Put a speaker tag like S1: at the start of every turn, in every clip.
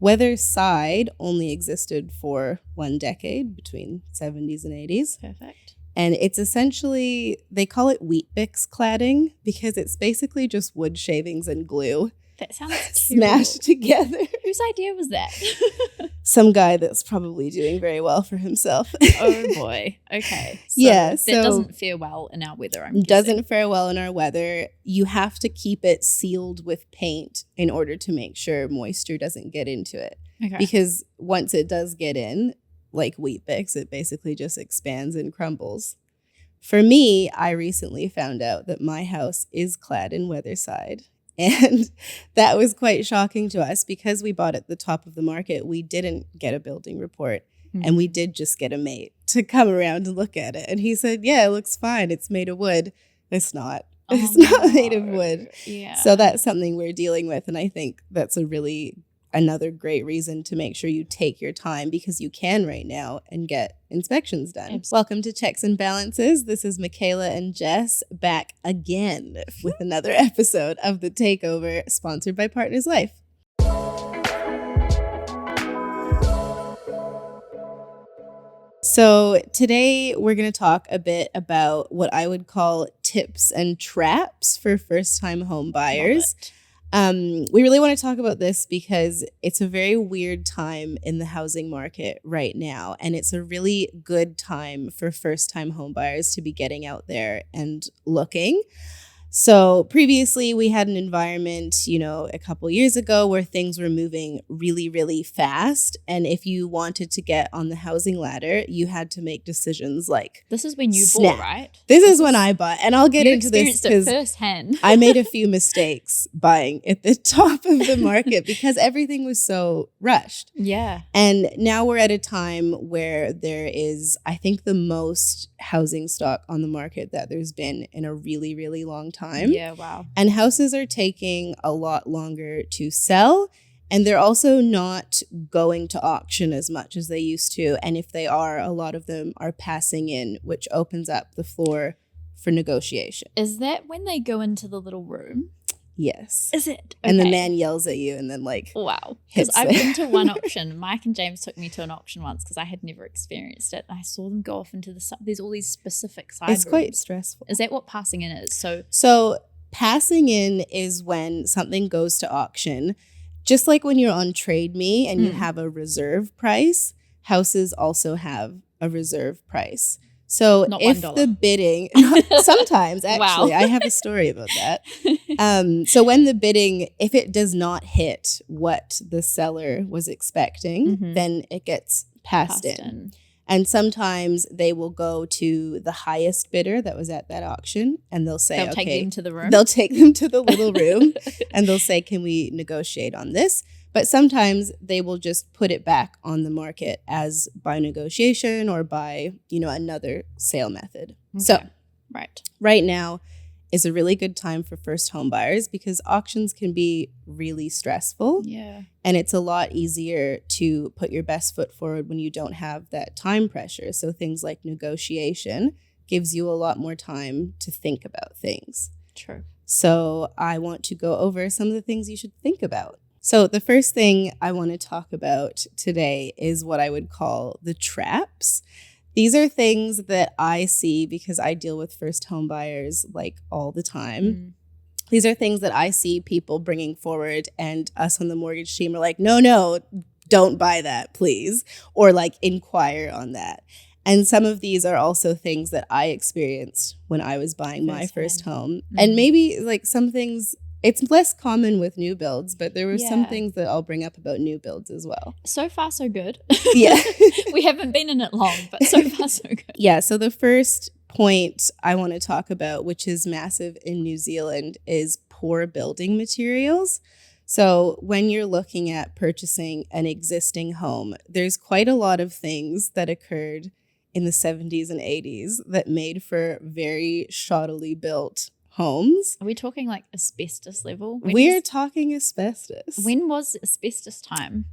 S1: Weather side only existed for 1 decade between 70s and 80s.
S2: Perfect.
S1: And it's essentially, they call it Weet-Bix cladding because it's basically just wood shavings and glue.
S2: That sounds
S1: smashed together.
S2: Whose idea was that?
S1: Some guy that's probably doing very well for himself.
S2: Oh boy. Okay. So
S1: yeah.
S2: that doesn't fare well in our weather, I'm guessing.
S1: Doesn't fare well in our weather. You have to keep it sealed with paint in order to make sure moisture doesn't get into it.
S2: Okay.
S1: Because once it does get in, like Weet-Bix, it basically just expands and crumbles. For me, I recently found out that my house is clad in weatherside. And that was quite shocking to us because we bought at the top of the market. We didn't get a building report and we did just get a mate to come around and look at it. And he said, yeah, it looks fine. It's made of wood. It's not. It's not made of wood.
S2: Yeah.
S1: So that's something we're dealing with. And I think that's another great reason to make sure you take your time because you can right now and get inspections done.
S2: Absolutely.
S1: Welcome to Checks and Balances. This is Michaela and Jess back again with another episode of The Takeover, sponsored by Partners Life. So today we're going to talk a bit about what I would call tips and traps for first-time home buyers. We really want to talk about this because it's a very weird time in the housing market right now. And it's a really good time for first-time home buyers to be getting out there and looking. So previously we had an environment, a couple years ago where things were moving really, really fast. And if you wanted to get on the housing ladder, you had to make decisions like
S2: this is when you
S1: snap.
S2: bought, right?
S1: This is when I bought. And I'll get into this
S2: because firsthand.
S1: I made a few mistakes buying at the top of the market because everything was so rushed.
S2: Yeah.
S1: And now we're at a time where there is, I think, the most housing stock on the market that there's been in a really, really long time.
S2: Yeah, wow.
S1: And houses are taking a lot longer to sell. And they're also not going to auction as much as they used to. And if they are, a lot of them are passing in, which opens up the floor for negotiation.
S2: Is that when they go into the little room?
S1: Yes.
S2: Is it?
S1: Okay. And the man yells at you and then
S2: wow. Because I've been to one auction. Mike and James took me to an auction once because I had never experienced it. And I saw them go off into there's all these specific side
S1: It's
S2: rooms.
S1: quite stressful.
S2: Is that what passing in is?
S1: So passing in is when something goes to auction. Just like when you're on Trade Me and you have a reserve price, houses also have a reserve price. So
S2: not
S1: if
S2: $1.
S1: the bidding, sometimes actually,
S2: wow.
S1: I have a story about that. So when the bidding, if it does not hit what the seller was expecting, then it gets passed in. And sometimes they will go to the highest bidder that was at that auction and they'll say,
S2: take them to the room.
S1: They'll take them to the little room and they'll say, can we negotiate on this? But sometimes they will just put it back on the market as by negotiation or by, another sale method.
S2: Okay.
S1: So
S2: right
S1: now is a really good time for first home buyers because auctions can be really stressful.
S2: Yeah.
S1: And it's a lot easier to put your best foot forward when you don't have that time pressure. So things like negotiation gives you a lot more time to think about things.
S2: True.
S1: So I want to go over some of the things you should think about. So the first thing I want to talk about today is what I would call the traps. These are things that I see because I deal with first home buyers like all the time. These are things that I see people bringing forward and us on the mortgage team are like, no, don't buy that, please. Or like inquire on that. And some of these are also things that I experienced when I was buying my first home. And maybe like some things, it's less common with new builds, but there were some things that I'll bring up about new builds as well.
S2: So far, so good.
S1: Yeah.
S2: We haven't been in it long, but so far, so good.
S1: Yeah. So the first point I want to talk about, which is massive in New Zealand, is poor building materials. So when you're looking at purchasing an existing home, there's quite a lot of things that occurred in the 70s and 80s that made for very shoddily built homes.
S2: Are we talking like asbestos level?
S1: We're talking asbestos.
S2: When was asbestos time?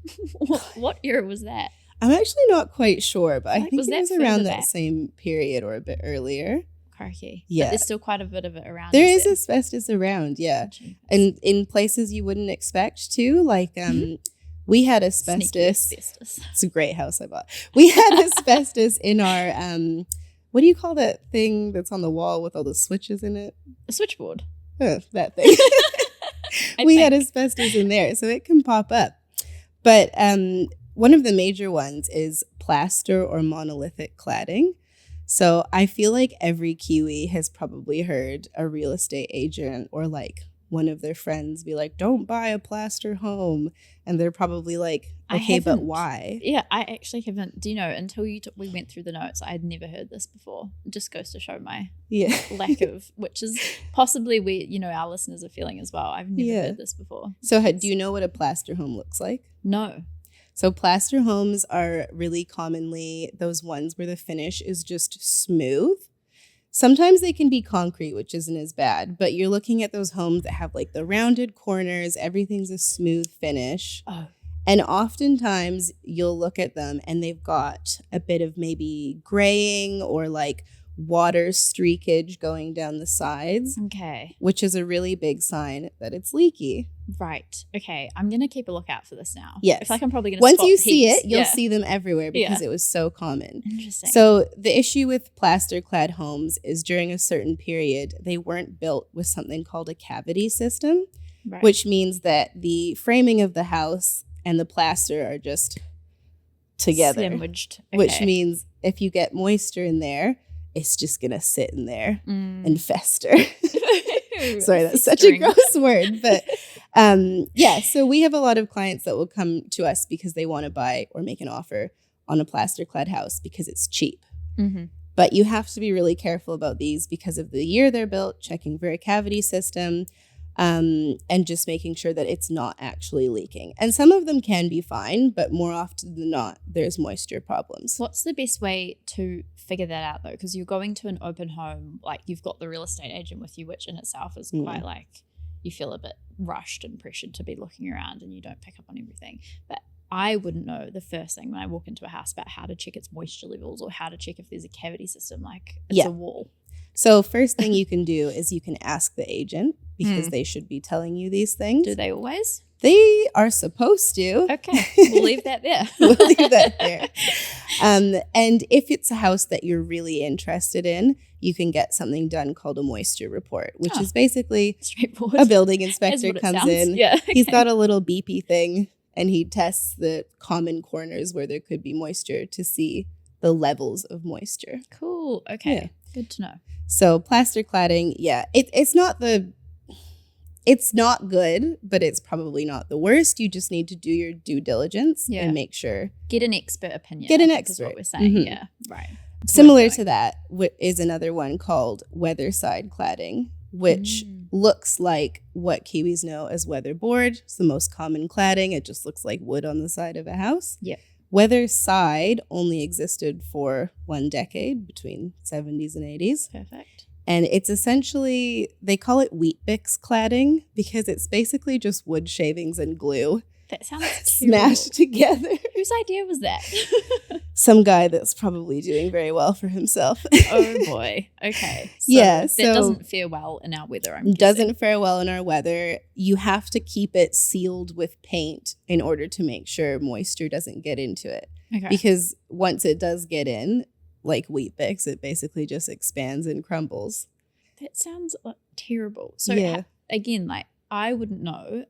S2: What era was that?
S1: I'm actually not quite sure, but I think
S2: was
S1: it was
S2: further
S1: around that
S2: back?
S1: same period or a bit earlier.
S2: Crikey.
S1: Yeah.
S2: But there's still quite a bit of it around.
S1: There is asbestos around, yeah. And in places you wouldn't expect to, like We had
S2: Sneaky
S1: asbestos.
S2: asbestos.
S1: It's a great house I bought. We had asbestos in our, what do you call that thing that's on the wall with all the switches in it?
S2: A switchboard.
S1: That thing. We had asbestos in there, so it can pop up. But one of the major ones is plaster or monolithic cladding. So I feel like every Kiwi has probably heard a real estate agent or like one of their friends be like, don't buy a plaster home. And they're probably like, okay, but why?
S2: Yeah, I actually haven't. Do you know, until we went through the notes, I had never heard this before. It just goes to show my lack of, which is possibly where, our listeners are feeling as well. I've never heard this before.
S1: So do you know what a plaster home looks like?
S2: No.
S1: So plaster homes are really commonly those ones where the finish is just smooth. Sometimes they can be concrete, which isn't as bad, but you're looking at those homes that have like the rounded corners, everything's a smooth finish.
S2: Oh.
S1: And oftentimes you'll look at them and they've got a bit of maybe graying or like water streakage going down the sides.
S2: Okay.
S1: Which is a really big sign that it's leaky.
S2: Right. Okay. I'm going to keep a lookout for this now.
S1: Yes.
S2: I feel like I'm probably going to
S1: Once you see it, you'll see them everywhere because it was so common.
S2: Interesting.
S1: So the issue with plaster-clad homes is during a certain period, they weren't built with something called a cavity system, which means that the framing of the house and the plaster are just together.
S2: Sandwiched. Okay.
S1: Which means if you get moisture in there, it's just going to sit in there and fester. Sorry, that's such a gross word. But so we have a lot of clients that will come to us because they want to buy or make an offer on a plaster-clad house because it's cheap.
S2: Mm-hmm.
S1: But you have to be really careful about these because of the year they're built, checking for a cavity system, and just making sure that it's not actually leaking. And some of them can be fine, but more often than not, there's moisture problems.
S2: What's the best way to figure that out, though? Because you're going to an open home, like you've got the real estate agent with you, which in itself is quite like you feel a bit rushed and pressured to be looking around and you don't pick up on everything. But I wouldn't know the first thing when I walk into a house about how to check its moisture levels or how to check if there's a cavity system, like it's a wall. So
S1: first thing you can do is you can ask the agent because they should be telling you these things.
S2: Do they always?
S1: They are supposed to.
S2: Okay, we'll leave that there.
S1: And if it's a house that you're really interested in, you can get something done called a moisture report, which is basically
S2: straightforward.
S1: A building inspector comes in.
S2: Yeah, okay.
S1: He's got a little beepy thing and he tests the common corners where there could be moisture to see the levels of moisture.
S2: Cool. Okay. Yeah. Good to know.
S1: So plaster cladding, it's not good, but it's probably not the worst. You just need to do your due diligence and make sure.
S2: Get an expert opinion.
S1: Get an expert.
S2: Is what we're saying. Mm-hmm. Yeah, right.
S1: Similar to that is another one called weatherside cladding, which looks like what Kiwis know as weatherboard. It's the most common cladding. It just looks like wood on the side of a house.
S2: Yeah.
S1: Weatherside only existed for 1 decade between 70s and 80s.
S2: Perfect.
S1: And it's essentially, they call it Weet-Bix cladding because it's basically just wood shavings and glue.
S2: That sounds
S1: smashed together.
S2: Whose idea was that?
S1: Some guy that's probably doing very well for himself.
S2: Oh boy. Okay. So that doesn't fare well in our weather, I'm guessing.
S1: Doesn't fare well in our weather. You have to keep it sealed with paint in order to make sure moisture doesn't get into it.
S2: Okay.
S1: Because once it does get in, like Weet-Bix, it basically just expands and crumbles.
S2: That sounds terrible. So again, like I wouldn't know.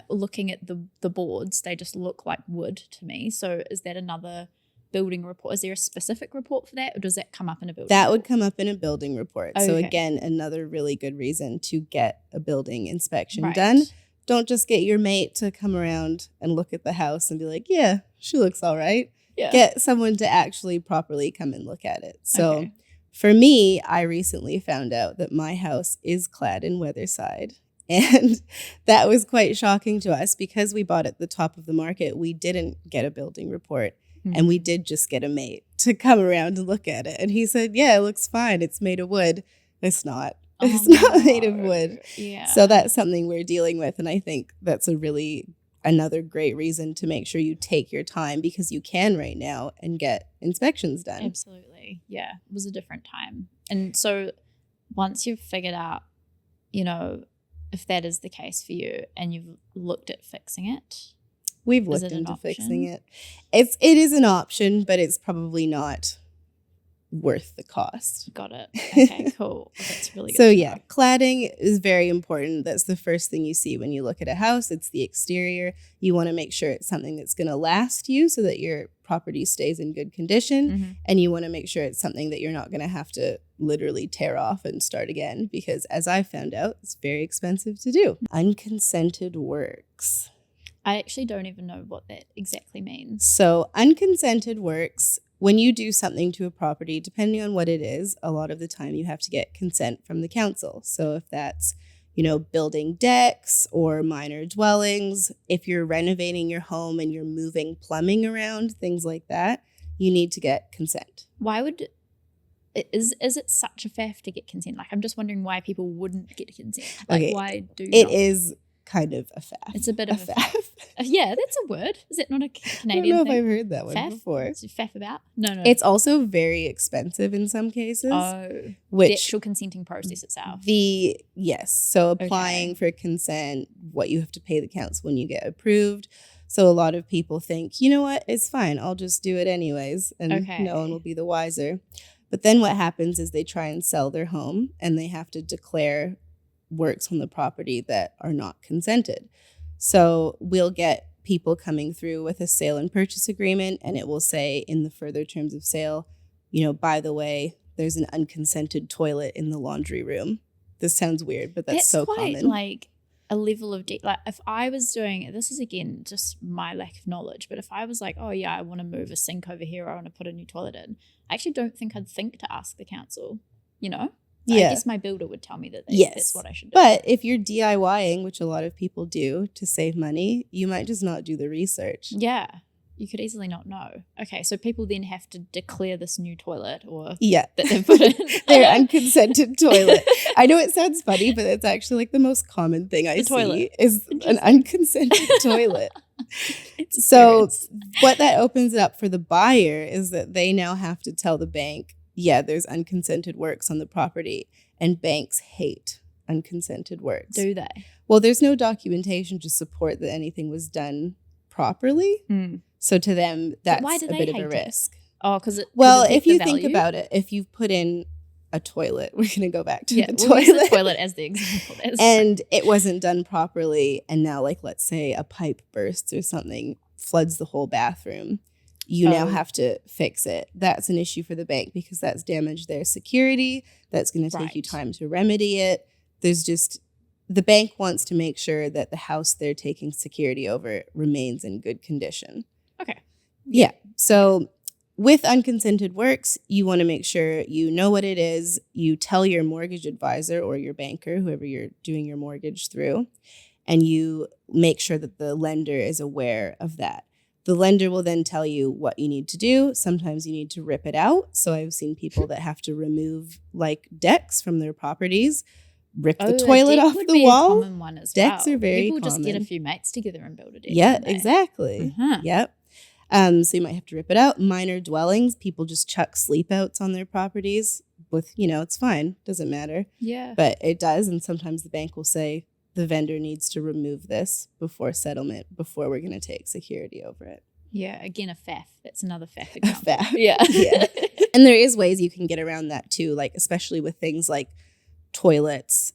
S2: Looking at the boards, they just look like wood to me. So is that another building report? Is there a specific report for that, or does that come up in a building report?
S1: That would come up in a building report. Okay. So again, another really good reason to get a building inspection done. Don't just get your mate to come around and look at the house and be like, yeah, she looks all right. Yeah. Get someone to actually properly come and look at it. So for me, I recently found out that my house is clad in weatherside. And that was quite shocking to us because we bought at the top of the market. We didn't get a building report and we did just get a mate to come around and look at it. And he said, yeah, it looks fine. It's made of wood. It's not. It's not made of wood. Yeah. So that's something we're dealing with. And I think that's another great reason to make sure you take your time because you can right now and get inspections done.
S2: Absolutely. Yeah. It was a different time. And so once you've figured out, if that is the case for you and you've looked at fixing it,
S1: We've
S2: Is
S1: looked
S2: it an
S1: into fixing
S2: option?
S1: it. It is an option, but it's probably not worth the cost.
S2: Got it. Okay, cool. Well, that's really good
S1: So
S2: to
S1: yeah,
S2: know.
S1: cladding is very important. That's the first thing you see when you look at a house. It's the exterior. You want to make sure it's something that's going to last you so that your property stays in good condition.
S2: Mm-hmm.
S1: And you want to make sure it's something that you're not going to have to literally tear off and start again, because as I found out, it's very expensive to do. Unconsented works.
S2: I actually don't even know what that exactly means.
S1: So unconsented works, when you do something to a property, depending on what it is, a lot of the time you have to get consent from the council. So if that's, building decks or minor dwellings, if you're renovating your home and you're moving plumbing around, things like that, you need to get consent.
S2: Why would is it such a faff to get consent? Like, I'm just wondering why people wouldn't get consent. Like,
S1: Okay,
S2: why do
S1: it
S2: not?
S1: is kind of a faff.
S2: It's a bit of a
S1: faff.
S2: Yeah, that's a word. Is it not a
S1: I
S2: Canadian
S1: don't know
S2: thing?
S1: if I've heard that one
S2: Faff?
S1: before.
S2: What's faff about? No.
S1: It's also very expensive in some cases.
S2: Oh, the
S1: which
S2: actual consenting process itself.
S1: Yes. So applying for consent, what you have to pay the council when you get approved. So a lot of people think, you know what, it's fine. I'll just do it anyways. And no one will be the wiser. But then what happens is they try and sell their home and they have to declare works on the property that are not consented. So we'll get people coming through with a sale and purchase agreement, and it will say in the further terms of sale, by the way, there's an unconsented toilet in the laundry room. This sounds weird, but that's so
S2: quite
S1: common.
S2: Like a level of like, if I was doing this is again just my lack of knowledge, but if I was like, oh yeah, I want to move a sink over here, I want to put a new toilet in, I actually don't think I'd think to ask the council. I guess my builder would tell me that that's what I should do.
S1: But if you're DIYing, which a lot of people do to save money, you might just not do the research.
S2: Yeah. You could easily not know. Okay, so people then have to declare this new toilet that they've put in.
S1: Their unconsented toilet. I know it sounds funny, but it's actually like the most common thing I see is an unconsented toilet. So what that opens it up for the buyer is that they now have to tell the bank, there's unconsented works on the property. And banks hate unconsented works.
S2: Do they?
S1: Well, there's no documentation to support that anything was done properly. So to them, that's a bit of a risk.
S2: Oh, because
S1: if you think about it, if you've put in a toilet, we're going to go back to the toilet.
S2: Use the toilet as the example.
S1: And it wasn't done properly. And now, let's say a pipe bursts or something, floods the whole bathroom. You now have to fix it. That's an issue for the bank because that's damaged their security. That's going to take you time to remedy it. The bank wants to make sure that the house they're taking security over remains in good condition.
S2: Okay.
S1: Yeah. So with unconsented works, you want to make sure you know what it is. You tell your mortgage advisor or your banker, whoever you're doing your mortgage through, and you make sure that the lender is aware of that. The lender will then tell you what you need to do. Sometimes you need to rip it out. So I've seen people that have to remove decks from their properties, rip the toilet off the wall.
S2: A common one as
S1: decks are very
S2: People
S1: common.
S2: Just get a few mates together and build a deck.
S1: Yeah, exactly.
S2: Uh-huh.
S1: Yep. So you might have to rip it out. Minor dwellings, people just chuck sleep outs on their properties with, it's fine. Doesn't matter.
S2: Yeah.
S1: But it does. And sometimes the bank will say, the vendor needs to remove this before settlement, before we're going to take security over it.
S2: Yeah, again, a faff. That's another faff example.
S1: A faff.
S2: Yeah.
S1: Yeah. And there is ways you can get around that too, especially with things like toilets.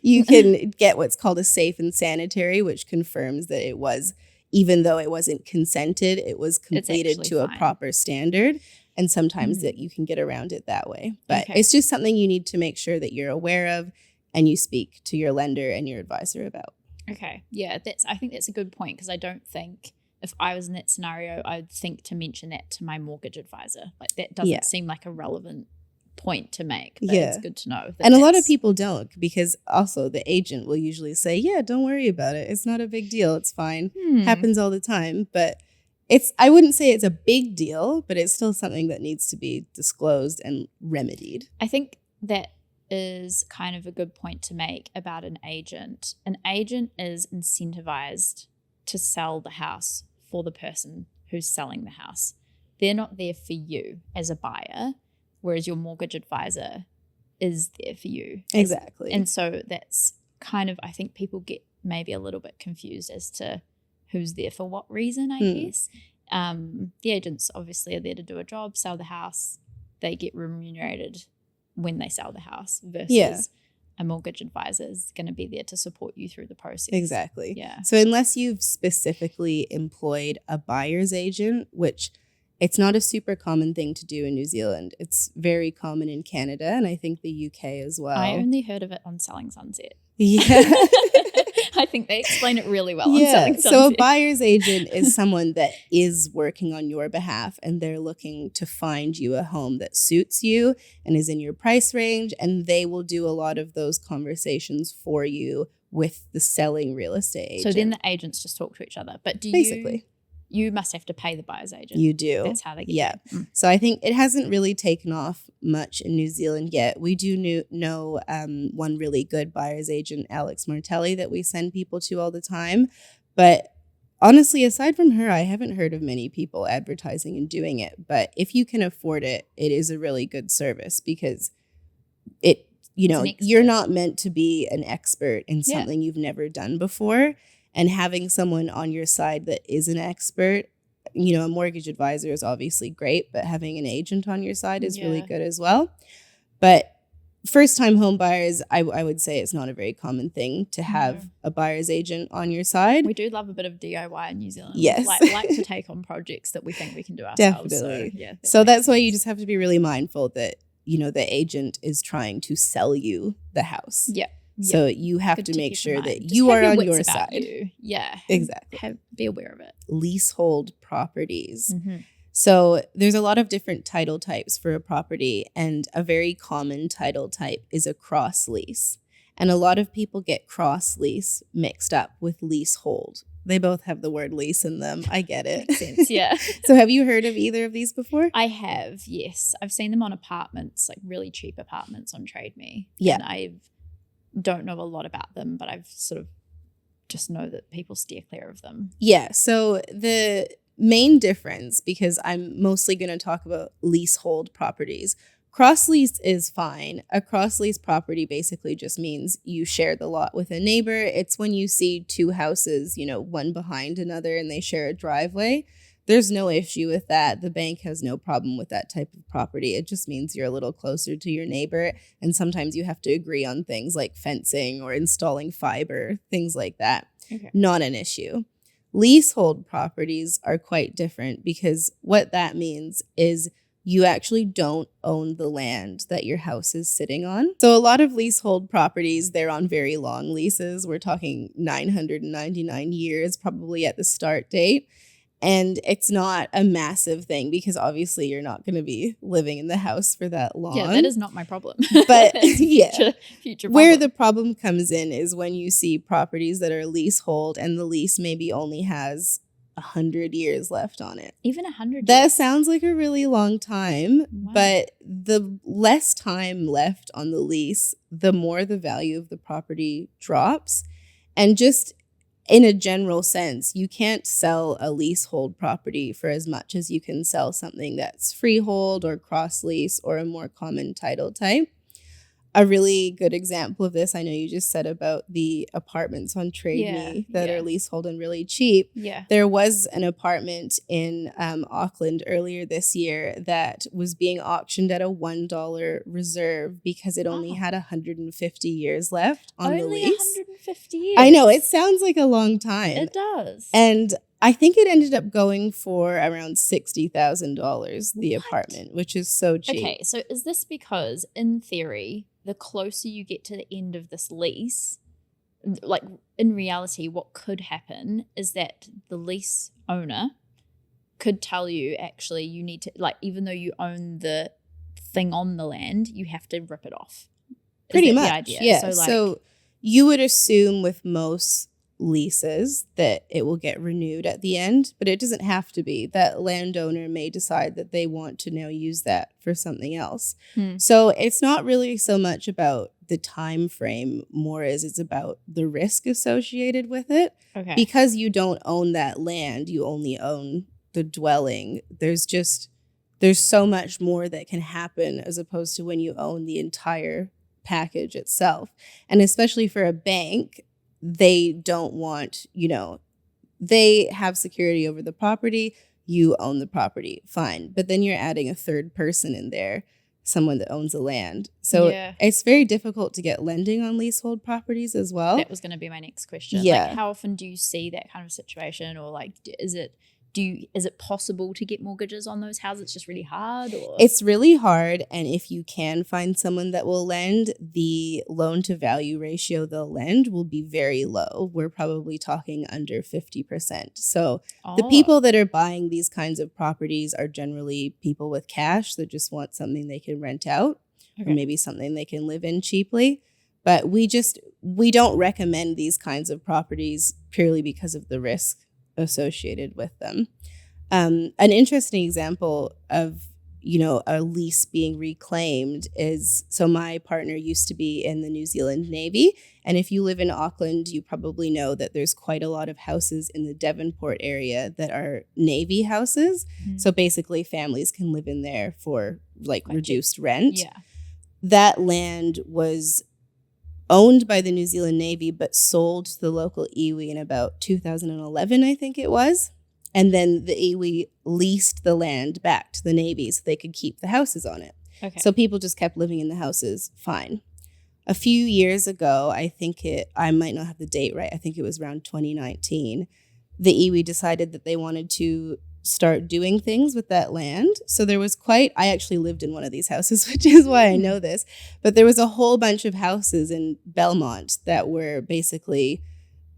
S1: You can get what's called a safe and sanitary, which confirms that it was, even though it wasn't consented, it was completed to a proper standard. And sometimes that you can get around it that way. But it's just something you need to make sure that you're aware of and you speak to your lender and your advisor about.
S2: Okay. Yeah, I think that's a good point because I don't think if I was in that scenario, I'd think to mention that to my mortgage advisor. That doesn't seem like a relevant point to make. But it's good to know.
S1: And a lot of people don't, because also the agent will usually say, don't worry about it. It's not a big deal. It's fine. Happens all the time. But I wouldn't say it's a big deal, but it's still something that needs to be disclosed and remedied.
S2: I think that is kind of a good point to make about an agent. An agent is incentivized to sell the house for the person who's selling the house. They're not there for you as a buyer, whereas your mortgage advisor is there for you.
S1: Exactly.
S2: And so that's kind of, I think people get maybe a little bit confused as to who's there for what reason, I guess. The agents obviously are there to do a job, sell the house. They get remunerated when they sell the house versus a mortgage advisor is going to be there to support you through the process.
S1: Exactly.
S2: Yeah.
S1: So unless you've specifically employed a buyer's agent, which it's not a super common thing to do in New Zealand. It's very common in Canada and I think the UK as well.
S2: I only heard of it on Selling Sunset.
S1: Yeah.
S2: I think they explain it really well on Selling Sunset.
S1: So a buyer's agent is someone that is working on your behalf and they're looking to find you a home that suits you and is in your price range, and they will do a lot of those conversations for you with the selling real estate agent.
S2: So then the agents just talk to each other. But do you must have to pay the buyer's agent.
S1: You do.
S2: That's how they get paid.
S1: So I think it hasn't really taken off much in New Zealand yet. We do know one really good buyer's agent, Alex Martelli, that we send people to all the time. But honestly, aside from her, I haven't heard of many people advertising and doing it. But if you can afford it, it is a really good service because you're not meant to be an expert in something you've never done before. And having someone on your side that is an expert, a mortgage advisor is obviously great, but having an agent on your side is really good as well. But first-time home buyers, I would say it's not a very common thing to have a buyer's agent on your side.
S2: We do love a bit of DIY in New Zealand.
S1: Yes.
S2: Like to take on projects that we think we can do ourselves.
S1: Definitely. So that's why you just have to be really mindful that, the agent is trying to sell you the house.
S2: Yeah.
S1: So you have to make sure that you are on your side.
S2: Yeah.
S1: Exactly.
S2: Be aware of it.
S1: Leasehold properties. So there's a lot of different title types for a property, and a very common title type is a cross lease. And a lot of people get cross lease mixed up with leasehold. They both have the word lease in them. I get it.
S2: Makes sense, yeah.
S1: So have you heard of either of these before?
S2: I have, yes. I've seen them on apartments, like really cheap apartments on Trade Me.
S1: Yeah.
S2: And I don't know a lot about them, but I've sort of just know that people steer clear of them.
S1: Yeah. So the main difference, because I'm mostly going to talk about leasehold properties. Cross lease is fine. A cross lease property basically just means you share the lot with a neighbor. It's when you see two houses, one behind another and they share a driveway. There's no issue with that. The bank has no problem with that type of property. It just means you're a little closer to your neighbor. And sometimes you have to agree on things like fencing or installing fiber, things like that.
S2: Okay.
S1: Not an issue. Leasehold properties are quite different because what that means is you actually don't own the land that your house is sitting on. So a lot of leasehold properties, they're on very long leases. We're talking 999 years probably at the start date. And it's not a massive thing because obviously you're not going to be living in the house for that long.
S2: Yeah, that is not my problem.
S1: But yeah,
S2: future problem.
S1: Where the problem comes in is when you see properties that are leasehold and the lease maybe only has 100 years left on it.
S2: Even 100
S1: That
S2: years?
S1: sounds like a really long time,
S2: Wow.
S1: but the less time left on the lease, the more the value of the property drops. And just in a general sense, you can't sell a leasehold property for as much as you can sell something that's freehold or cross lease or a more common title type. A really good example of this, I know you just said about the apartments on Trade Me that are leasehold and really cheap.
S2: Yeah.
S1: There was an apartment in Auckland earlier this year that was being auctioned at a $1 reserve because it only had 150 years left on the lease.
S2: Only 150 years?
S1: I know, it sounds like a long time.
S2: It does.
S1: And I think it ended up going for around $60,000, the apartment, which is so cheap.
S2: Okay, so is this because, in theory, the closer you get to the end of this lease, like in reality, what could happen is that the lease owner could tell you, actually, you need to, like, even though you own the thing on the land, you have to rip it off.
S1: Pretty much,
S2: the idea?
S1: yeah. So you would assume with most leases that it will get renewed at the end, but it doesn't have to be. That landowner may decide that they want to now use that for something else. So it's not really so much about the time frame, more as it's about the risk associated with it.
S2: Okay.
S1: Because you don't own that land, you only own the dwelling. There's so much more that can happen as opposed to when you own the entire package itself. And especially for a bank, they don't want, they have security over the property. You own the property. Fine. But then you're adding a third person in there, someone that owns the land. So it's very difficult to get lending on leasehold properties as well.
S2: That was going to be my next question.
S1: Yeah.
S2: Like, how often do you see that kind of situation, or like, is it possible to get mortgages on those houses? It's just really hard? Or?
S1: It's really hard. And if you can find someone that will lend, the loan to value ratio they'll lend will be very low. We're probably talking under 50%. So the people that are buying these kinds of properties are generally people with cash that just want something they can rent out, or maybe something they can live in cheaply. But we don't recommend these kinds of properties purely because of the risk associated with them. An interesting example of, a lease being reclaimed is, so my partner used to be in the New Zealand Navy. And if you live in Auckland, you probably know that there's quite a lot of houses in the Devonport area that are Navy houses. Mm-hmm. So basically families can live in there for like reduced rent.
S2: Yeah.
S1: That land was owned by the New Zealand Navy, but sold to the local iwi in about 2011, I think it was. And then the iwi leased the land back to the Navy so they could keep the houses on it. Okay. So people just kept living in the houses fine. A few years ago, I might not have the date right, I think it was around 2019, the iwi decided that they wanted to start doing things with that land. So there was I actually lived in one of these houses, which is why I know this, but there was a whole bunch of houses in Belmont that were basically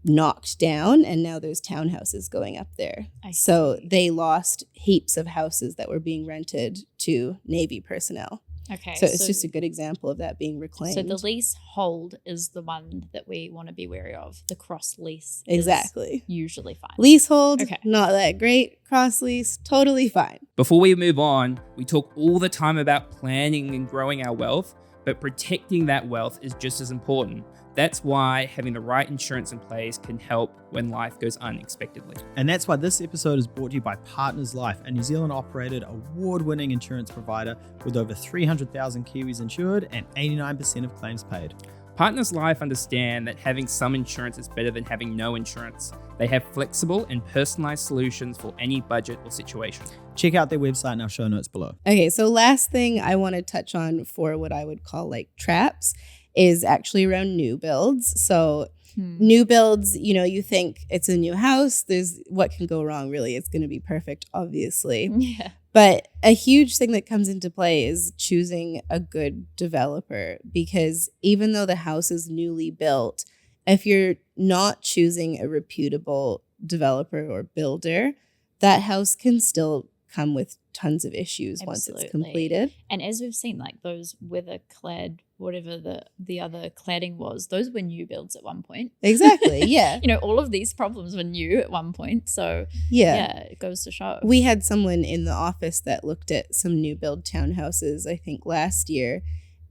S1: knocked down, and now there's townhouses going up there. So they lost heaps of houses that were being rented to Navy personnel. Okay. So it's just a good example of that being reclaimed.
S2: So the leasehold is the one that we want to be wary of. The cross lease
S1: exactly.
S2: is usually fine.
S1: Leasehold, not that great. Cross lease, totally fine.
S3: Before we move on, we talk all the time about planning and growing our wealth, but protecting that wealth is just as important. That's why having the right insurance in place can help when life goes unexpectedly.
S4: And that's why this episode is brought to you by Partners Life, a New Zealand-operated, award-winning insurance provider with over 300,000 Kiwis insured and 89% of claims paid.
S3: Partners Life understand that having some insurance is better than having no insurance. They have flexible and personalized solutions for any budget or situation.
S4: Check out their website in our show notes below.
S1: Okay, so last thing I want to touch on for what I would call like traps is actually around new builds. So new builds, you think it's a new house. There's what can go wrong, really? It's going to be perfect, obviously. Yeah. But a huge thing that comes into play is choosing a good developer, because even though the house is newly built, if you're not choosing a reputable developer or builder, that house can still come with tons of issues. Absolutely. Once it's completed.
S2: And as we've seen, like those weather-clad, whatever the other cladding was, those were new builds at one point.
S1: Exactly, yeah.
S2: All of these problems were new at one point. So yeah, it goes to show.
S1: We had someone in the office that looked at some new build townhouses, I think last year,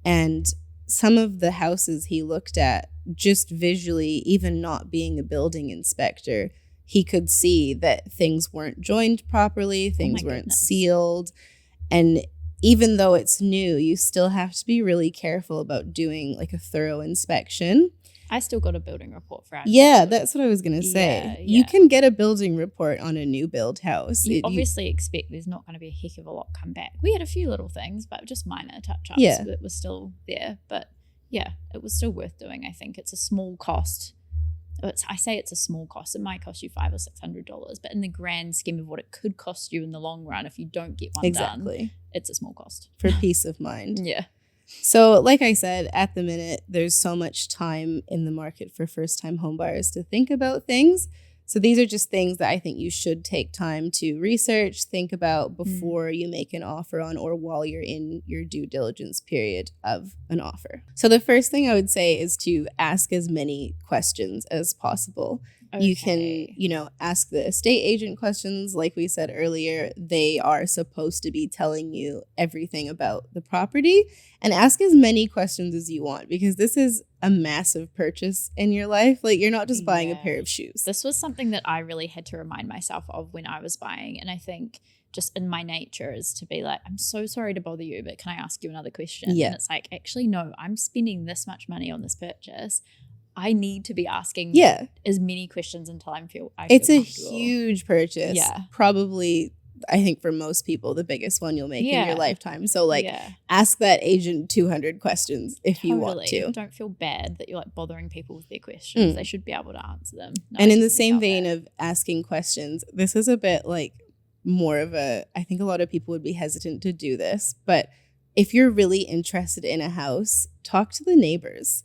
S1: and some of the houses he looked at, just visually, even not being a building inspector, he could see that things weren't joined properly, things weren't sealed. And even though it's new, you still have to be really careful about doing like a thorough inspection.
S2: I still got a building report for our
S1: house. That's what I was going to say. Yeah. You can get a building report on a new build house.
S2: You obviously expect there's not going to be a heck of a lot come back. We had a few little things, but just minor touch-ups that were still there. But yeah, it was still worth doing, I think. It's a small cost. I say it's a small cost. It might cost you $500 or $600, but in the grand scheme of what it could cost you in the long run, if you don't get one done, it's a small cost
S1: for peace of mind.
S2: Yeah.
S1: So, like I said, at the minute, there's so much time in the market for first-time homebuyers to think about things. So these are just things that I think you should take time to research, think about before you make an offer on, or while you're in your due diligence period of an offer. So the first thing I would say is to ask as many questions as possible. Okay. You can, ask the estate agent questions. Like we said earlier, they are supposed to be telling you everything about the property, and ask as many questions as you want, because this is a massive purchase in your life. Like, you're not just buying a pair of shoes.
S2: This was something that I really had to remind myself of when I was buying. And I think just in my nature is to be like, I'm so sorry to bother you, but can I ask you another question? Yeah. And it's like, actually, no, I'm spending this much money on this purchase. I need to be asking
S1: Yeah.
S2: as many questions until I feel
S1: It's a
S2: comfortable.
S1: huge purchase.
S2: Yeah.
S1: Probably, I think for most people, the biggest one you'll make in your
S2: Yeah.
S1: lifetime. So like
S2: Yeah.
S1: ask that agent 200 questions if you want
S2: Totally.
S1: to.
S2: Don't feel bad that you're like bothering people with their questions. They should be able to answer them. No,
S1: And
S2: I
S1: in the
S2: definitely
S1: same
S2: felt
S1: vein
S2: that.
S1: of asking questions, this is a bit like more of a, I think a lot of people would be hesitant to do this, but if you're really interested in a house, talk to the neighbors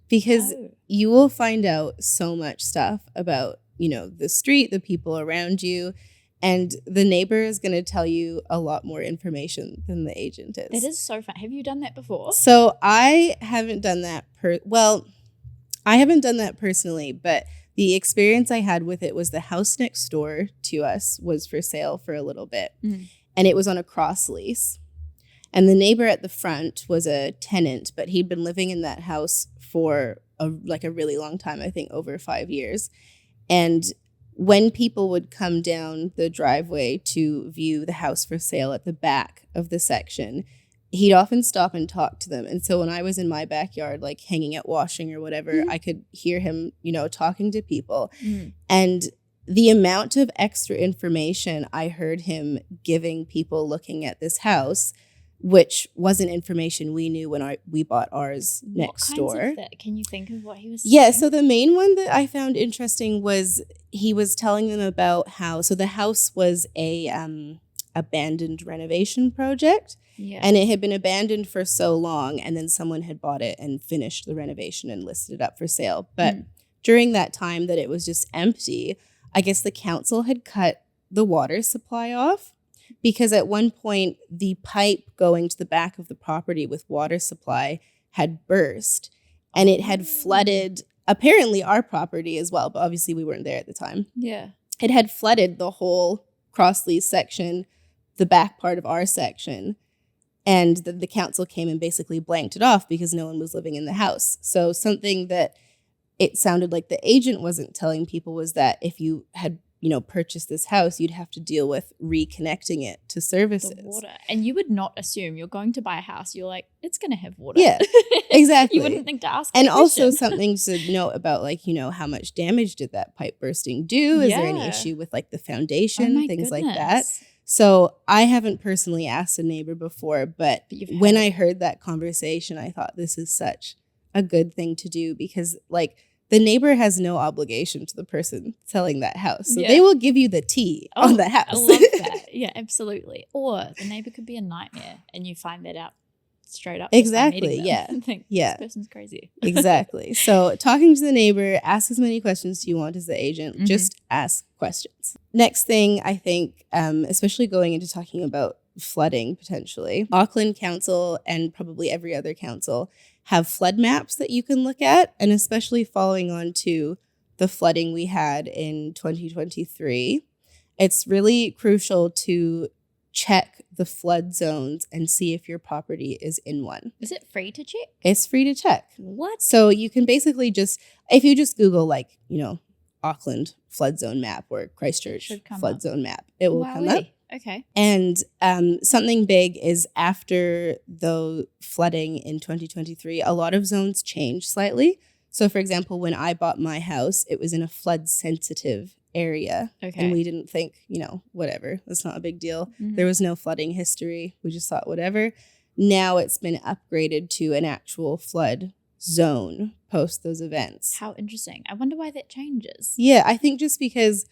S1: because
S2: Oh.
S1: you will find out so much stuff about, you know, the street, the people around you, and the neighbor is going to tell you a lot more information than the agent is.
S2: That is so fun. Have you done that before?
S1: So I haven't done that I haven't done that personally, but the experience I had with it was the house next door to us was for sale for a little bit, and it was on a cross lease. And the neighbor at the front was a tenant, but he'd been living in that house for a really long time, I think over 5 years. And when people would come down the driveway to view the house for sale at the back of the section, he'd often stop and talk to them. And so when I was in my backyard, like hanging out washing or whatever, I could hear him, you know, talking to people. And the amount of extra information I heard him giving people looking at this house, which wasn't information we knew when we bought ours next door.
S2: What kinds of that? Can you think of what he was saying?
S1: Yeah, so the main one that I found interesting was he was telling them about how, so the house was a abandoned renovation project.
S2: Yeah.
S1: And it had been abandoned for so long, and then someone had bought it and finished the renovation and listed it up for sale. But during that time that it was just empty, I guess the council had cut the water supply off because at one point the pipe going to the back of the property with water supply had burst, and it had flooded apparently our property as well, but obviously we weren't there at the time.
S2: Yeah.
S1: It had flooded the whole cross lease section, the back part of our section. And the council came and basically blanked it off because no one was living in the house. So something that it sounded like the agent wasn't telling people was that if you had, you know, purchased this house, you'd have to deal with reconnecting it to services.
S2: The water. And you would not assume you're going to buy a house. You're like, it's going to have water.
S1: Yeah, exactly.
S2: You wouldn't think to ask.
S1: And
S2: that
S1: also
S2: question.
S1: something to note about, like, you know, how much damage did that pipe bursting do? Is there any
S2: Yeah.
S1: issue with like the
S2: Oh
S1: foundation,
S2: my
S1: things like that?
S2: goodness.
S1: So I haven't personally asked a neighbor before, but
S2: you've
S1: when
S2: heard.
S1: I heard that conversation, I thought this is such a good thing to do because like the neighbor has no obligation to the person selling that house. So
S2: Yeah.
S1: they will give you the tea on the house.
S2: I love that. Yeah, absolutely. Or the neighbor could be a nightmare and you find that out straight up. just by meeting
S1: Exactly,
S2: them
S1: yeah.
S2: and think,
S1: Yeah.
S2: this person's crazy.
S1: Exactly. So talking to the neighbor, ask as many questions as you want as the agent. Just ask questions. Next thing, I think, especially going into talking about flooding potentially, Auckland Council and probably every other council have flood maps that you can look at. And especially following on to the flooding we had in 2023, it's really crucial to check the flood zones and see if your property is in one.
S2: Is it free to check?
S1: It's free to check.
S2: What?
S1: So you can basically if you just Google like, you know, Auckland flood zone map or Christchurch
S2: Should come
S1: flood
S2: up.
S1: zone map, it will come up.
S2: Okay.
S1: And something big is after the flooding in 2023, a lot of zones changed slightly. So for example, when I bought my house, it was in a flood sensitive area.
S2: Okay.
S1: And we didn't think, you know, whatever, that's not a big deal.
S2: Mhm.
S1: There was no flooding history. We just thought whatever. Now it's been upgraded to an actual flood zone post those events.
S2: How interesting. I wonder why that changes.
S1: Yeah, I think just because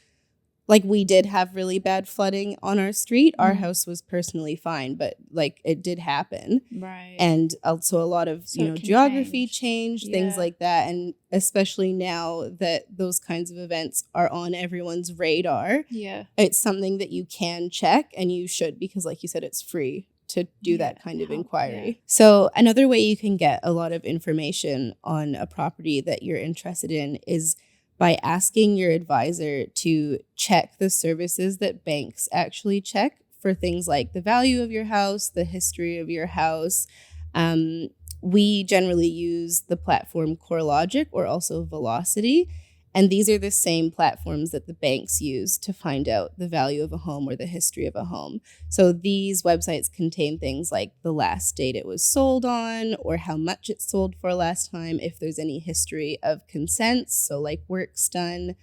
S1: like we did have really bad flooding on our street. Our house was personally fine, but like it did happen.
S2: Right.
S1: And also a lot of,
S2: So
S1: you know,
S2: it can
S1: geography
S2: change.
S1: changed, things
S2: Yeah.
S1: like that. And especially now that those kinds of events are on everyone's radar,
S2: yeah.
S1: it's something that you can check and you should, because like you said, it's free to do that kind of inquiry.
S2: yeah.
S1: So another way you can get a lot of information on a property that you're interested in is by asking your advisor to check the services that banks actually check for things like the value of your house, the history of your house. We generally use the platform CoreLogic or also Velocity. And these are the same platforms that the banks use to find out the value of a home or the history of a home. So these websites contain things like the last date it was sold on, or how much it sold for last time, if there's any history of consents, so like work's done.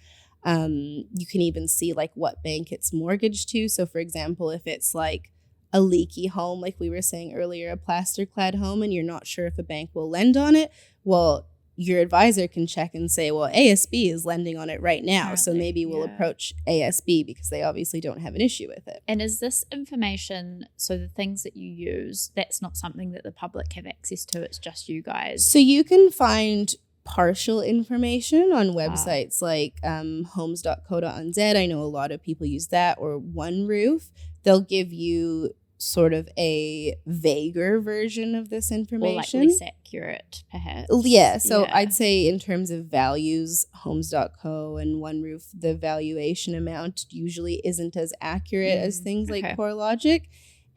S1: You can even see like what bank it's mortgaged to. So for example, if it's like a leaky home, like we were saying earlier, a plaster clad home, and you're not sure if a bank will lend on it, well, your advisor can check and say, well, ASB is lending on it right now.
S2: Apparently,
S1: so maybe we'll approach ASB because they obviously don't have an issue with it.
S2: And is this information, so the things that you use, that's not something that the public have access to, it's just you guys?
S1: So you can find partial information on websites like homes.co.nz. I know a lot of people use that, or One Roof. They'll give you sort of a vaguer version of this information.
S2: Or like less accurate, perhaps.
S1: Yeah, so I'd say in terms of values, homes.co and One Roof, the valuation amount usually isn't as accurate as things like CoreLogic.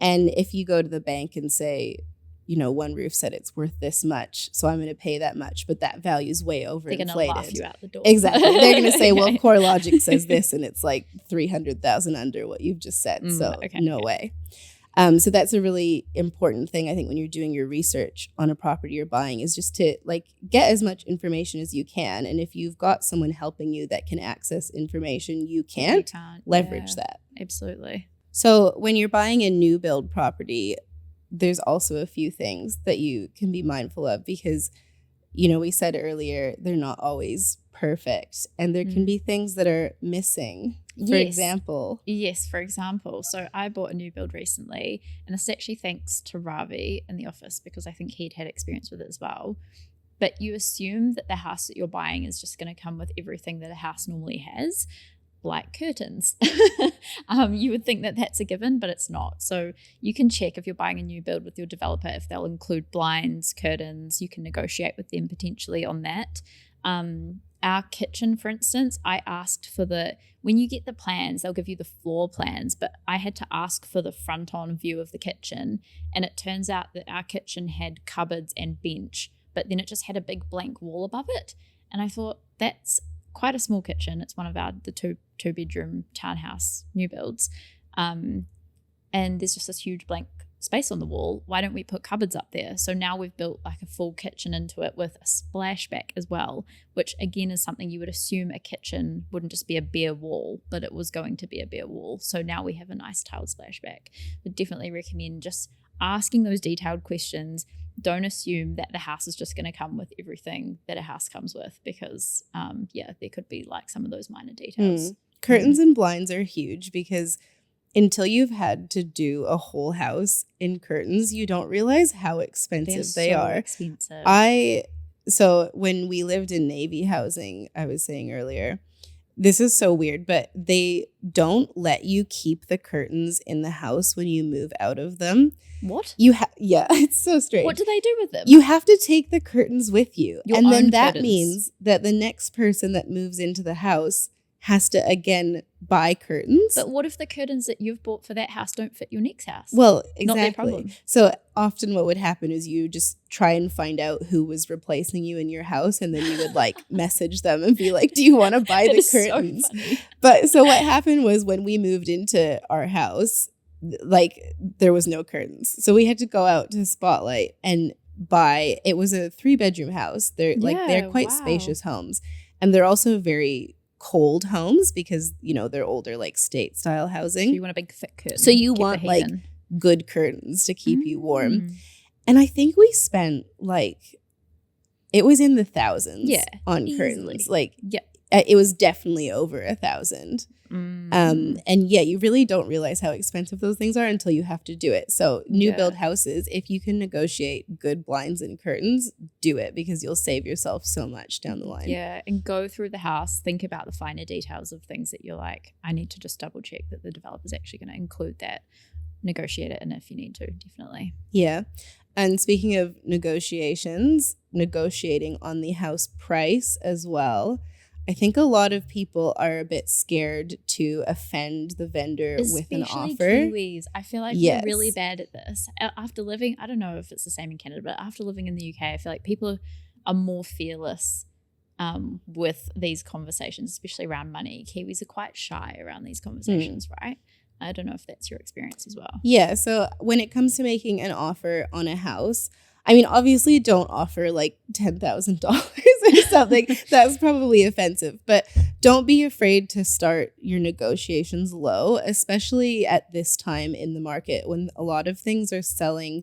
S1: And if you go to the bank and say, you know, One Roof said it's worth this much, so I'm going to pay that much, but that value's way overinflated.
S2: They're going to laugh you out the door.
S1: Exactly. They're going to say, well, CoreLogic says this, and it's like 300,000 under what you've just said. No way. So that's a really important thing, I think, when you're doing your research on a property you're buying, is just to like get as much information as you can. And if you've got someone helping you that can access information you can't leverage that.
S2: Absolutely.
S1: So when you're buying a new build property, there's also a few things that you can be mindful of because, you know, we said earlier, they're not always perfect, and there can be things that are missing. For example.
S2: Yes, for example. So I bought a new build recently, and this is actually thanks to Ravi in the office because I think he'd had experience with it as well. But you assume that the house that you're buying is just going to come with everything that a house normally has, like curtains. You would think that that's a given, but it's not. So you can check if you're buying a new build with your developer if they'll include blinds, curtains. You can negotiate with them potentially on that. Our kitchen, for instance, I asked for when you get the plans, they'll give you the floor plans, but I had to ask for the front-on view of the kitchen, and it turns out that our kitchen had cupboards and bench, but then it just had a big blank wall above it. And I thought, that's quite a small kitchen. It's one of the two-bedroom townhouse new builds. And there's just this huge blank space on the wall. Why don't we put cupboards up there? So now we've built like a full kitchen into it with a splashback as well, which again is something you would assume a kitchen wouldn't just be a bare wall, but it was going to be a bare wall. So now we have a nice tiled splashback. Would definitely recommend just asking those detailed questions. Don't assume that the house is just going to come with everything that a house comes with because there could be like some of those minor details.
S1: Curtains and blinds are huge because until you've had to do a whole house in curtains, you don't realize how expensive they are.
S2: Expensive.
S1: So when we lived in Navy housing, I was saying earlier, this is so weird, but they don't let you keep the curtains in the house when you move out of them.
S2: What?
S1: Yeah, it's so strange.
S2: What do they do with them?
S1: You have to take the curtains with you.
S2: And
S1: then that
S2: curtains.
S1: means that the next person that moves into the house has to again buy curtains.
S2: But what if the curtains that you've bought for that house don't fit your next house?
S1: Well, exactly.
S2: Not their problem.
S1: So often what would happen is you just try and find out who was replacing you in your house, and then you would like message them and be like, do you want to buy the curtains?
S2: So funny.
S1: But so what happened was when we moved into our house, like there was no curtains. So we had to go out to Spotlight and buy, it was a 3-bedroom house. They're quite spacious homes. And they're also very cold homes because, you know, they're older, like state style housing.
S2: So you want a big thick curtain.
S1: So you want like good curtains to keep you warm. And I think we spent like, it was in the thousands on curtains. Like it was definitely over 1,000. And you really don't realize how expensive those things are until you have to do it. So new build houses, if you can negotiate good blinds and curtains, do it because you'll save yourself so much down the line.
S2: Yeah, and go through the house, think about the finer details of things that you're like, I need to just double check that the developer's actually going to include that. Negotiate it, and if you need to, definitely.
S1: Yeah. And speaking of negotiations, negotiating on the house price as well. I think a lot of people are a bit scared to offend the vendor with an offer.
S2: Especially Kiwis. I feel like we're really bad at this. After living, I don't know if it's the same in Canada, but after living in the UK, I feel like people are more fearless with these conversations, especially around money. Kiwis are quite shy around these conversations, right? I don't know if that's your experience as well.
S1: Yeah. So when it comes to making an offer on a house, I mean, obviously don't offer like $10,000 or something. That's probably offensive, but don't be afraid to start your negotiations low, especially at this time in the market when a lot of things are selling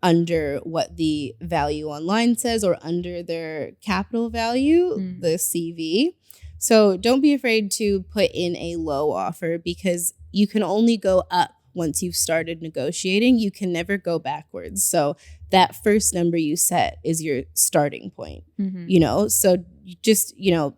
S1: under what the value online says or under their capital value, the CV. So don't be afraid to put in a low offer because you can only go up once you've started negotiating. You can never go backwards. So that first number you set is your starting point, you know? So you just, you know,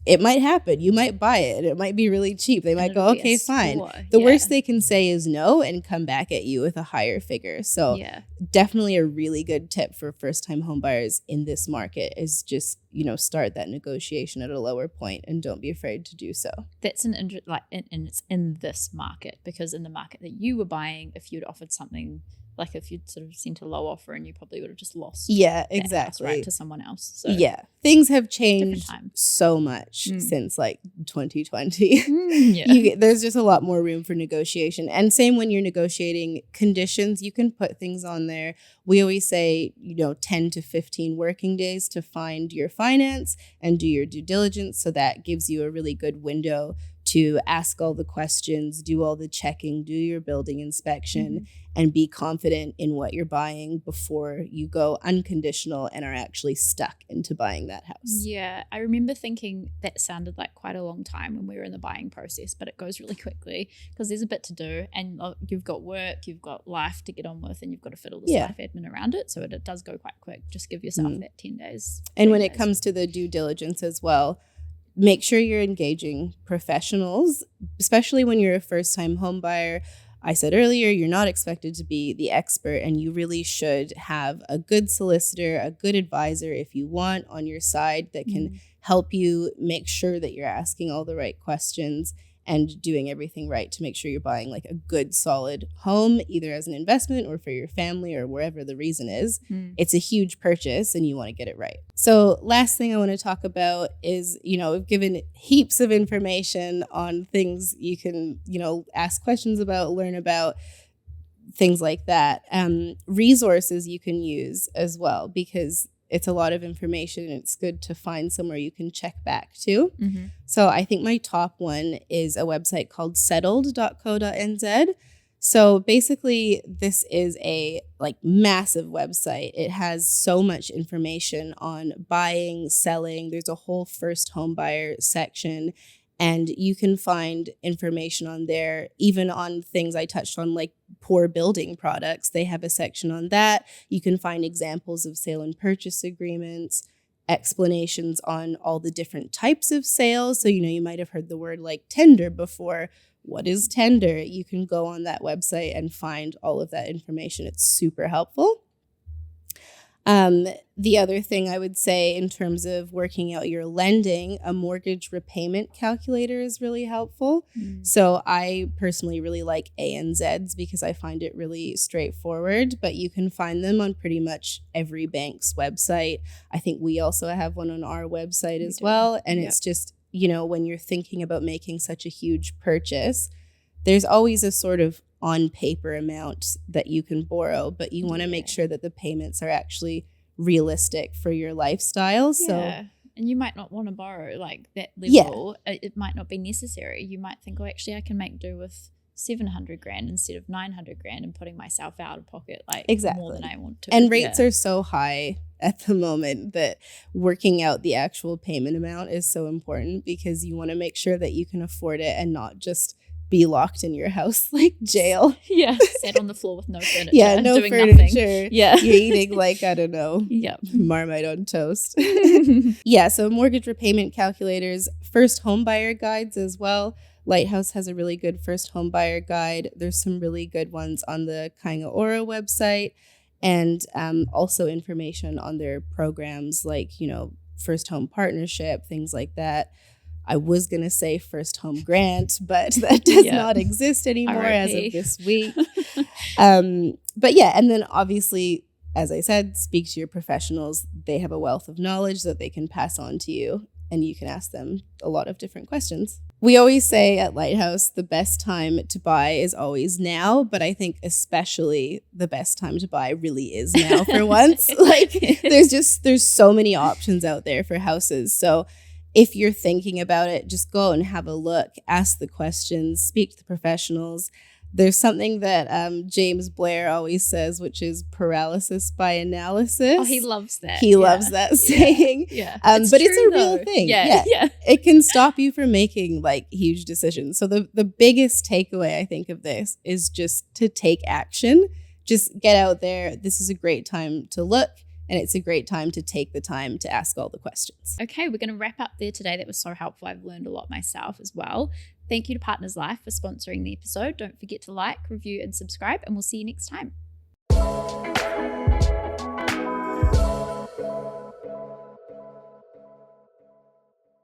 S1: it might happen. You might buy it. It might be really cheap. They might go, okay, fine. The worst they can say is no and come back at you with a higher figure. So definitely a really good tip for first-time home buyers in this market is just, you know, start that negotiation at a lower point and don't be afraid to do so.
S2: That's and it's in this market, because in the market that you were buying, if you'd offered something, like if you'd sort of sent a low offer and you probably would have just lost
S1: exactly
S2: house, right, to someone else. So
S1: things have changed so much since like 2020. There's just a lot more room for negotiation. And same when you're negotiating conditions, you can put things on there. We always say, you know, 10 to 15 working days to find your finance and do your due diligence. So that gives you a really good window to ask all the questions, do all the checking, do your building inspection, and be confident in what you're buying before you go unconditional and are actually stuck into buying that house.
S2: Yeah, I remember thinking that sounded like quite a long time when we were in the buying process, but it goes really quickly because there's a bit to do and you've got work, you've got life to get on with, and you've got to fit all this life admin around it. So it does go quite quick. Just give yourself that 10 days.
S1: And when it comes to the due diligence as well, make sure you're engaging professionals, especially when you're a first-time home buyer. I said earlier, you're not expected to be the expert, and you really should have a good solicitor, a good advisor if you want on your side that can help you make sure that you're asking all the right questions and doing everything right to make sure you're buying like a good, solid home, either as an investment or for your family or wherever the reason is. It's a huge purchase and you want to get it right. So last thing I want to talk about is, you know, we've given heaps of information on things you can, you know, ask questions about, learn about, things like that. Resources you can use as well, because it's a lot of information and it's good to find somewhere you can check back to. So I think my top one is a website called settled.co.nz. So basically this is a like massive website. It has so much information on buying, selling. There's a whole first home buyer section. And you can find information on there, even on things I touched on, like poor building products. They have a section on that. You can find examples of sale and purchase agreements, explanations on all the different types of sales. So, you know, you might have heard the word like tender before. What is tender? You can go on that website and find all of that information. It's super helpful. The other thing I would say in terms of working out your lending, a mortgage repayment calculator is really helpful. So I personally really like ANZ's because I find it really straightforward, but you can find them on pretty much every bank's website. I think we also have one on our website as well. And it's just, you know, when you're thinking about making such a huge purchase, there's always a sort of on paper amount that you can borrow, but you want to make sure that the payments are actually realistic for your lifestyle. So
S2: and you might not want to borrow like that level. It might not be necessary. You might think, oh, actually I can make do with 700 grand instead of 900 grand and putting myself out of pocket like more than I want to.
S1: And rates are so high at the moment that working out the actual payment amount is so important because you want to make sure that you can afford it and not just be locked in your house like jail.
S2: Sat on the floor with no furniture.
S1: No
S2: doing
S1: furniture.
S2: Nothing.
S1: You're eating like, I don't know, Marmite on toast. So mortgage repayment calculators, first home buyer guides as well. Lighthouse has a really good first home buyer guide. There's some really good ones on the Kainga Ora website, and also information on their programs like, you know, first home partnership, things like that. I was going to say first home grant, but that does not exist anymore as of this week. But and then obviously as I said, speak to your professionals. They have a wealth of knowledge that they can pass on to you, and you can ask them a lot of different questions. We always say at Lighthouse, the best time to buy is always now, but I think especially the best time to buy really is now for once. Like there's so many options out there for houses. So if you're thinking about it, just go and have a look, ask the questions, speak to the professionals. There's something that James Blair always says, which is paralysis by analysis.
S2: Oh, he loves that.
S1: He loves that saying.
S2: Yeah.
S1: But it's a
S2: true,
S1: real
S2: though.
S1: thing.
S2: Yeah.
S1: It can stop you from making like huge decisions. So the biggest takeaway I think of this is just to take action. Just get out there. This is a great time to look. And it's a great time to take the time to ask all the questions.
S2: Okay, we're going to wrap up there today. That was so helpful. I've learned a lot myself as well. Thank you to Partners Life for sponsoring the episode. Don't forget to like, review, and subscribe, and we'll see you next time.